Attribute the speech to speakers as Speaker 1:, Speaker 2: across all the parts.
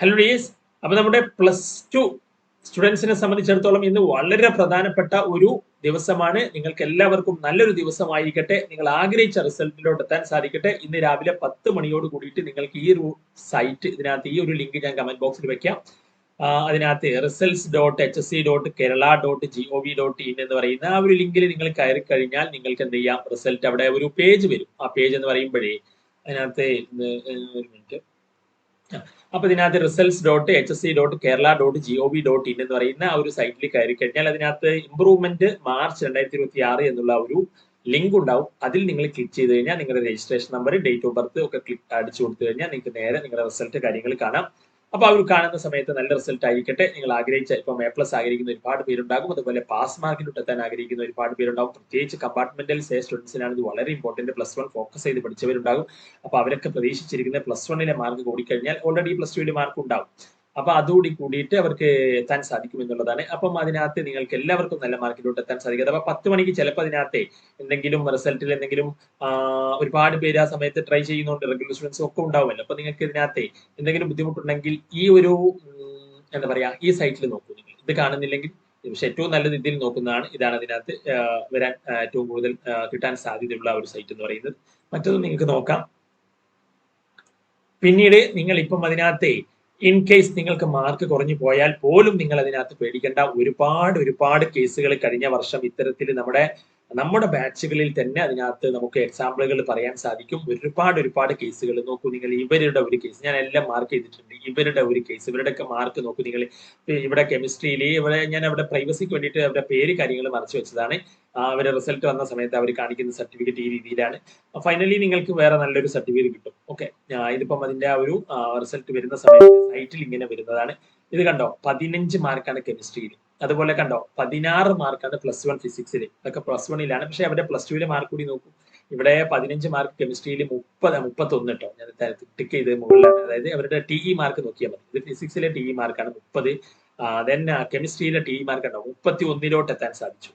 Speaker 1: Hello ഡീസ്. അപ്പൊ നമ്മുടെ +2 സ്റ്റുഡൻസിനെ സംബന്ധിച്ചിടത്തോളം ഇന്ന് വളരെ പ്രധാനപ്പെട്ട ഒരു ദിവസമാണ്. നിങ്ങൾക്ക് എല്ലാവർക്കും നല്ലൊരു ദിവസമായിരിക്കട്ടെ. നിങ്ങൾ ആഗ്രഹിച്ച റിസൾട്ടിലോട്ട് എത്താൻ സാധിക്കട്ടെ. ഇന്ന് രാവിലെ 10 മണിയോട് കൂടിയിട്ട് നിങ്ങൾക്ക് ഈ ഒരു സൈറ്റ്, ഇതിനകത്ത് ഈ ഒരു ലിങ്ക് ഞാൻ കമന്റ് ബോക്സിൽ വെക്കാം. അതിനകത്ത് results.hsc.kerala.gov.in എന്ന് പറയുന്ന ആ ഒരു ലിങ്കിൽ നിങ്ങൾ കയറി കഴിഞ്ഞാൽ നിങ്ങൾക്ക് എന്ത് ചെയ്യാം, റിസൾട്ട് അവിടെ ഒരു പേജ് വരും. ആ പേജ് എന്ന് പറയുമ്പോഴേ അതിനകത്ത് ഒരു മിനിറ്റ്. അപ്പൊ ഇതിനകത്ത് results.hsc.kerala.gov.in എന്ന് പറയുന്ന ആ ഒരു സൈറ്റിൽ കയറി കഴിഞ്ഞാൽ അതിനകത്ത് ഇംപ്രൂവ്മെന്റ് മാർച്ച് 2026 എന്നുള്ള ഒരു ലിങ്ക് ഉണ്ടാവും. അതിൽ നിങ്ങൾ ക്ലിക്ക് ചെയ്ത് കഴിഞ്ഞാൽ നിങ്ങളുടെ registration number, date of birth ഒക്കെ അടിച്ചു കൊടുത്തു കഴിഞ്ഞാൽ നിങ്ങൾക്ക് നേരെ നിങ്ങളുടെ റിസൾട്ട് കാര്യങ്ങൾ കാണാം. അപ്പൊ അവർ കാണുന്ന സമയത്ത് നല്ല റിസൾട്ട് ആയിരിക്കട്ടെ. നിങ്ങൾ ആഗ്രഹിച്ച ഇപ്പം A+ ആഗ്രഹിക്കുന്ന ഒരുപാട് പേരുണ്ടാകും. അതുപോലെ പാസ് മാർക്കിലോട്ട് എത്താൻ ആഗ്രഹിക്കുന്ന ഒരുപാട് പേരുണ്ടാകും. പ്രത്യേകിച്ച് കമ്പാർട്ട്മെന്റൽ സ്റ്റുഡൻസിനാണ് ഇത് വളരെ ഇമ്പോർട്ടന്റ്. +1 ഫോക്കസ് ചെയ്ത് പഠിച്ചവരുണ്ടാകും. അപ്പൊ അവരൊക്കെ പ്രതീക്ഷിച്ചിരിക്കുന്ന +1 മാർക്ക് കൂടിക്കഴിഞ്ഞാൽ ഓൾറെഡി +2 മാർക്ക് ഉണ്ടാവും. അപ്പൊ അതോടി കൂടിയിട്ട് അവർക്ക് എത്താൻ സാധിക്കും എന്നുള്ളതാണ്. അപ്പം അതിനകത്ത് നിങ്ങൾക്ക് എല്ലാവർക്കും നല്ല മാർക്കിലോട്ട് എത്താൻ സാധിക്കും. അപ്പൊ 10 മണിക്ക് ചിലപ്പോൾ അതിനകത്ത് എന്തെങ്കിലും റിസൾട്ടിൽ എന്തെങ്കിലും ഒരുപാട് പേര് ആ സമയത്ത് ട്രൈ ചെയ്യുന്നുണ്ട്, റെഗുലർ സ്റ്റുഡൻസും ഒക്കെ ഉണ്ടാവുമല്ലോ. അപ്പൊ നിങ്ങൾക്ക് ഇതിനകത്ത് എന്തെങ്കിലും ബുദ്ധിമുട്ടുണ്ടെങ്കിൽ ഈ ഒരു എന്താ പറയാ, ഈ സൈറ്റിൽ നോക്കൂ. നിങ്ങൾ ഇത് കാണുന്നില്ലെങ്കിൽ പക്ഷെ ഏറ്റവും നല്ലത് ഇതിൽ നോക്കുന്നതാണ്. ഇതാണ് അതിനകത്ത് വരാൻ ഏറ്റവും കൂടുതൽ കിട്ടാൻ സാധ്യതയുള്ള ഒരു സൈറ്റ് എന്ന് പറയുന്നത്. മറ്റൊന്നും നിങ്ങൾക്ക് നോക്കാം. പിന്നീട് നിങ്ങൾ ഇപ്പം അതിനകത്ത് ഇൻ കേസ് നിങ്ങൾക്ക് മാർക്ക് കുറഞ്ഞു പോയാൽ പോലും നിങ്ങൾ അതിനകത്ത് പേടിക്കേണ്ട. ഒരുപാട് കേസുകൾ കഴിഞ്ഞ വർഷം ഇത്തരത്തിൽ നമ്മുടെ ബാച്ചുകളിൽ തന്നെ അതിനകത്ത് നമുക്ക് എക്സാമ്പിളുകൾ പറയാൻ സാധിക്കും. ഒരുപാട് കേസുകൾ നോക്കൂ നിങ്ങൾ. ഇവരുടെ ഒരു കേസ് ഞാൻ എല്ലാം മാർക്ക് ചെയ്തിട്ടുണ്ട്. ഇവരുടെ ഒരു കേസ്, ഇവരുടെയൊക്കെ മാർക്ക് നോക്കൂ നിങ്ങൾ. ഇവിടെ കെമിസ്ട്രിയിൽ ഞാൻ അവിടെ പ്രൈവസിക്ക് വേണ്ടിയിട്ട് അവരുടെ പേര് കാര്യങ്ങൾ മറച്ചു വെച്ചതാണ്. അവരുടെ റിസൾട്ട് വന്ന സമയത്ത് അവർ കാണിക്കുന്ന സർട്ടിഫിക്കറ്റ് ഈ രീതിയിലാണ്. ഫൈനലി നിങ്ങൾക്ക് വേറെ നല്ലൊരു സർട്ടിഫിക്കറ്റ് കിട്ടും. ഓക്കെ, ഇതിപ്പം അതിന്റെ ആ ഒരു റിസൾട്ട് വരുന്ന സമയത്ത് സൈറ്റിൽ ഇങ്ങനെ വരുന്നതാണ്. ഇത് കണ്ടോ, 15 മാർക്കാണ് കെമിസ്ട്രിയിൽ. അതുപോലെ കണ്ടോ 16 മാർക്കാണ് +1 ഫിസിക്സിൽ. ഇതൊക്കെ +1ലാണ്. പക്ഷെ അവരുടെ +2 മാർക്ക് കൂടി നോക്കൂ. ഇവിടെ 15 മാർക്ക് കെമിസ്ട്രിയിൽ, 31 കേട്ടോ. ഞാൻ ടിക്ക് ചെയ്ത് മുകളിലാണ്. അതായത് അവരുടെ TE മാർക്ക് നോക്കിയാൽ മതി. ഇത് ഫിസിക്സിലെ TE മാർക്കാണ് 30. ദെൻ കെമിസ്ട്രിയിലെ TE മാർക്ക് ഉണ്ടോ 31 എത്താൻ സാധിച്ചു.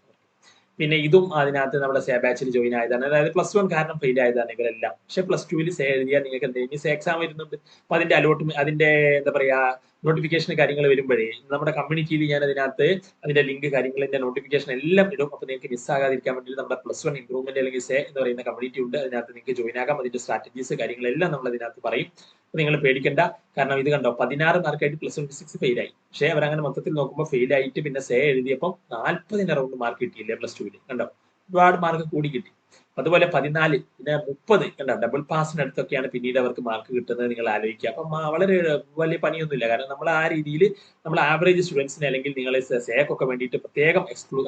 Speaker 1: പിന്നെ ഇതും അതിനകത്ത് നമ്മുടെ സേ ബാച്ചിൽ ജോയിൻ ആയതാണ്. അതായത് +1 കാരണം ഫെയിൽ ആയതാണ് ഇവരെല്ലാം. പക്ഷെ +2 സേ എഴുതിയാൽ നിങ്ങൾക്ക് എന്തെങ്കിലും സേ എക്സാം വരുന്നുണ്ട്. അപ്പൊ അതിന്റെ അലോട്ട്മെന്റ്, അതിന്റെ എന്താ പറയാ, നോട്ടിഫിക്കേഷൻ കാര്യങ്ങൾ വരുമ്പോഴേ നമ്മുടെ കമ്മ്യൂണിറ്റിയിൽ ഞാൻ അതിനകത്ത് അതിന്റെ ലിങ്ക് കാര്യങ്ങളിന്റെ നോട്ടിഫിക്കേഷൻ എല്ലാം ഇടും. അപ്പൊ നിങ്ങൾക്ക് മിസ്സാകാതിരിക്കാൻ വേണ്ടി നമ്മുടെ +1 ഇംപ്രൂവ്മെന്റ് അല്ലെങ്കിൽ സേ എന്ന് പറയുന്ന കമ്മ്യൂണിറ്റി ഉണ്ട്. അതിനകത്ത് നിങ്ങൾക്ക് ജോയിൻ ആകാം. അതിന്റെ സ്ട്രാറ്റജീസ് കാര്യങ്ങളെല്ലാം നമ്മൾ അതിനകത്ത് പറയും. നിങ്ങൾ പേടിക്കണ്ട. കാരണം ഇത് കണ്ടോ 16 മാർക്കായിട്ട് +1 ഫിസിക്സ് ഫെയിൽ ആയി. പക്ഷെ അവരങ്ങനെ മൊത്തത്തിൽ നോക്കുമ്പോൾ ഫെയിൽ ആയിട്ട് പിന്നെ സേ എഴുതിയപ്പോൾ 40 അറൗണ്ട് മാർക്ക് കിട്ടിയില്ലേ +2 കണ്ടോ. ഒരുപാട് മാർക്ക് കൂടി കിട്ടി. അതുപോലെ 14 പിന്നെ 30 കണ്ടോ, ഡബിൾ പാസിനടുത്തൊക്കെയാണ് പിന്നീട് അവർക്ക് മാർക്ക് കിട്ടുന്നത്. നിങ്ങൾ ആലോചിക്കുക. അപ്പം വളരെ വലിയ പണിയൊന്നുമില്ല. കാരണം നമ്മൾ ആ രീതിയിൽ നമ്മൾ ആവറേജ് സ്റ്റുഡൻസിന് അല്ലെങ്കിൽ നിങ്ങൾ സേക്കൊക്കെ വേണ്ടിയിട്ട് പ്രത്യേകം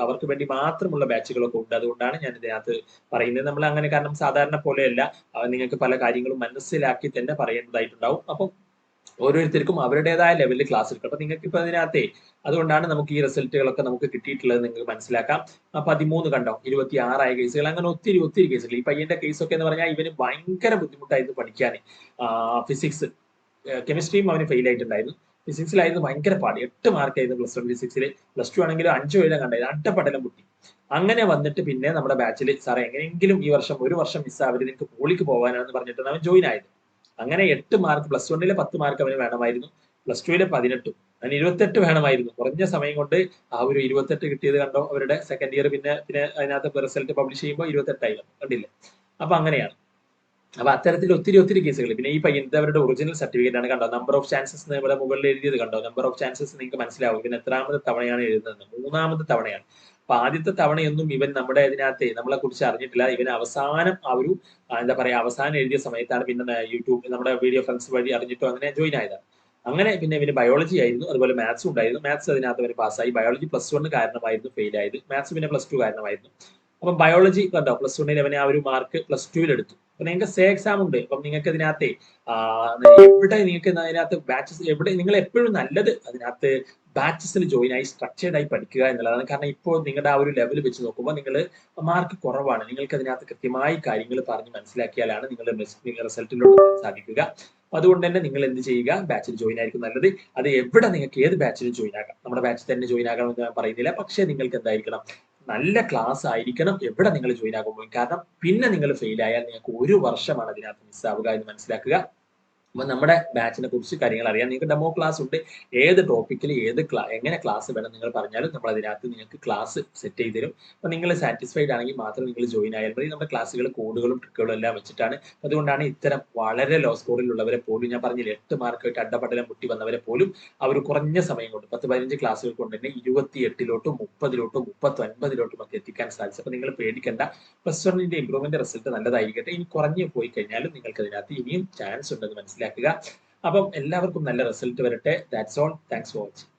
Speaker 1: അവർക്ക് വേണ്ടി മാത്രമുള്ള ബാച്ചുകളൊക്കെ ഉണ്ട്. അതുകൊണ്ടാണ് ഞാൻ ഇതിനകത്ത് പറയുന്നത്. നമ്മൾ അങ്ങനെ, കാരണം സാധാരണ പോലെയല്ല, നിങ്ങൾക്ക് പല കാര്യങ്ങളും മനസ്സിലാക്കി തന്നെ പറയേണ്ടതായിട്ടുണ്ടാവും. അപ്പം ഓരോരുത്തർക്കും അവരുടേതായ ലെവലിൽ ക്ലാസ് എടുക്കും. അപ്പൊ നിങ്ങൾക്ക് ഇപ്പൊ അതിനകത്തെ അതുകൊണ്ടാണ് നമുക്ക് ഈ റിസൾട്ടുകളൊക്കെ നമുക്ക് കിട്ടിയിട്ടുള്ളത് നിങ്ങൾക്ക് മനസ്സിലാക്കാം. 13 കണ്ടോ, 26 കേസുകൾ, അങ്ങനെ ഒത്തിരി കേസുകൾ. ഈ പയ്യന്റെ കേസൊക്കെ എന്ന് പറഞ്ഞാൽ ഇവന് ഭയങ്കര ബുദ്ധിമുട്ടായിരുന്നു പഠിക്കാൻ. ഫിസിക്സ്, കെമിസ്ട്രിയും അവന് ഫെയിൽ ആയിട്ടുണ്ടായിരുന്നു. ഫിസിക്സിലായിരുന്നു ഭയങ്കര പാട്. 8 മാർക്കായിരുന്നു +1 ഫിസിക്സിൽ. +2 ആണെങ്കിലും 5 എഴുതാൻ കണ്ടായിരുന്നു. അട്ടപ്പടലം പൊട്ടി. അങ്ങനെ വന്നിട്ട് പിന്നെ നമ്മുടെ ബാച്ചിൽ സാറേ എങ്ങനെയെങ്കിലും ഈ വർഷം ഒരു വർഷം മിസ്സാവരുത്, നിങ്ങൾക്ക് പോളിക്ക് പോകാനാണെന്ന് പറഞ്ഞിട്ടാണ് അവൻ ജോയിൻ ആയത്. അങ്ങനെ 8 മാർക്ക്, +1 10 മാർക്ക് അവന് വേണമായിരുന്നു. +2 18, അതിന് 28 വേണമായിരുന്നു. കുറഞ്ഞ സമയം കൊണ്ട് ആ ഒരു 28 കിട്ടിയത് കണ്ടോ. അവരുടെ സെക്കൻഡ് ഇയർ പിന്നെ അതിനകത്ത് റിസൾട്ട് പബ്ലിഷ് ചെയ്യുമ്പോൾ 28 കണ്ടില്ലേ. അപ്പൊ അങ്ങനെയാണ്. അപ്പൊ അത്തരത്തിൽ ഒത്തിരി കേസുകൾ. പിന്നെ ഈ പയ്യന്റെ അവരുടെ ഒറിജിനൽ സർട്ടിഫിക്കറ്റ് ആണ് കണ്ടോ. നമ്പർ ഓഫ് ചാൻസസ് ഇവിടെ മുകളിൽ എഴുതിയത് കണ്ടോ. നമ്പർ ഓഫ് ചാൻസസ് നിങ്ങൾക്ക് മനസ്സിലാവും. പിന്നെ എത്രാമത്തെ തവണയാണ് എഴുതുന്നത്, 3ാമത്തെ തവണയാണ്. അപ്പൊ ആദ്യത്തെ തവണയൊന്നും ഇവൻ നമ്മുടെ ഇതിനകത്ത് നമ്മളെ കുറിച്ച് അറിഞ്ഞിട്ടില്ല. ഇവൻ അവസാനം ആ ഒരു എന്താ പറയാ, അവസാനം എഴുതിയ സമയത്താണ് പിന്നെ യൂട്യൂബ് നമ്മുടെ വീഡിയോ ഫ്രണ്ട്സ് വഴി അറിഞ്ഞിട്ടോ അങ്ങനെ ജോയിൻ ആയതാണ്. അങ്ങനെ പിന്നെ ഇവന് ബയോളജി ആയിരുന്നു, അതുപോലെ മാത്സും ഉണ്ടായിരുന്നു. മാത്സ് അതിനകത്ത് അവന് പാസ്സായി. ബയോളജി +1 കാരണമായിരുന്നു ഫെയിൽ ആയത്. മാത്സ് പിന്നെ +2 കാരണമായിരുന്നു. അപ്പം ബയോളജി കണ്ടോ, +1 അവന് ആ ഒരു മാർക്ക് +2 എടുത്തു. അപ്പൊ നിങ്ങൾക്ക് സേ എക്സാം ഉണ്ട്. അപ്പം നിങ്ങൾക്ക് ഇതിനകത്ത് എവിടെ നിങ്ങൾക്ക് അതിനകത്ത് ബാച്ചസ്, എവിടെ നിങ്ങൾ എപ്പോഴും നല്ലത് അതിനകത്ത് ബാച്ചസിൽ ജോയിൻ ആയി സ്ട്രക്ചേർഡ് ആയി പഠിക്കുക എന്നുള്ളതാണ്. കാരണം ഇപ്പോൾ നിങ്ങളുടെ ആ ഒരു ലെവൽ വെച്ച് നോക്കുമ്പോൾ നിങ്ങൾ മാർക്ക് കുറവാണ്. നിങ്ങൾക്ക് അതിനകത്ത് കൃത്യമായി കാര്യങ്ങൾ പറഞ്ഞ് മനസ്സിലാക്കിയാലാണ് നിങ്ങൾ റിസൾട്ടിലോട്ട് സാധിക്കുക. അതുകൊണ്ട് തന്നെ നിങ്ങൾ എന്ത് ചെയ്യുക, ബാച്ചിൽ ജോയിൻ ആയിരിക്കും നല്ലത്. അത് എവിടെ നിങ്ങൾക്ക് ഏത് ബാച്ചിലും ജോയിൻ ആകാം. നമ്മുടെ ബാച്ചിൽ തന്നെ ജോയിൻ ആകണമെന്ന് ഞാൻ പറയുന്നില്ല. പക്ഷേ നിങ്ങൾക്ക് എന്തായിരിക്കണം, നല്ല ക്ലാസ് ആയിരിക്കണം എവിടെ നിങ്ങൾ ജോയിൻ ആകുമ്പോൾ. കാരണം പിന്നെ നിങ്ങൾ ഫെയിൽ ആയാൽ നിങ്ങൾക്ക് ഒരു വർഷമാണ് അതിനകത്ത് മിസ്സാവുക എന്ന് മനസ്സിലാക്കുക. അപ്പൊ നമ്മുടെ ബാച്ചിനെ കുറിച്ച് കാര്യങ്ങൾ അറിയാം. നിങ്ങൾക്ക് ഡെമോ ക്ലാസ് ഉണ്ട്. ഏത് ടോപ്പിക്കിൽ എങ്ങനെ ക്ലാസ് വേണം നിങ്ങൾ പറഞ്ഞാലും നമ്മൾ അതിനകത്ത് നിങ്ങൾക്ക് ക്ലാസ് സെറ്റ് ചെയ്ത് തരും. അപ്പൊ നിങ്ങൾ സാറ്റിസ്ഫൈഡ് ആണെങ്കിൽ മാത്രം നിങ്ങൾ ജോയിൻ ആയാൽ മതി. നമ്മുടെ ക്ലാസ്സുകൾ കോഡുകളും ട്രിക്കുകളും എല്ലാം വെച്ചിട്ടാണ്. അതുകൊണ്ടാണ് ഇത്തരം വളരെ ലോ സ്കോറിലുള്ളവരെ പോലും ഞാൻ പറഞ്ഞില്ല 8 മാർക്കായിട്ട് അഡ്ഡപടലം മുട്ടി വന്നവരെ പോലും അവർ കുറഞ്ഞ സമയം കൊണ്ട് 10-15 ക്ലാസ്സുകൾ കൊണ്ട് തന്നെ 28ലോട്ടും 30ലോട്ടും 39ലോട്ടും ഒക്കെ എത്തിക്കാൻ സാധിച്ചു. അപ്പൊ നിങ്ങൾ പേടിക്കേണ്ട. +1ന്റെ ഇംപ്രൂവ്മെന്റ് റിസൾട്ട് നല്ലതായിരിക്കട്ടെ. ഇനി കുറഞ്ഞു പോയി കഴിഞ്ഞാലും നിങ്ങൾക്ക് അതിനകത്ത് ഇനിയും ചാൻസ് ഉണ്ടെന്ന് മനസ്സിലാക്കുക. അപ്പം എല്ലാവർക്കും നല്ല റിസൾട്ട് വരട്ടെ. That's all. Thanks for watching.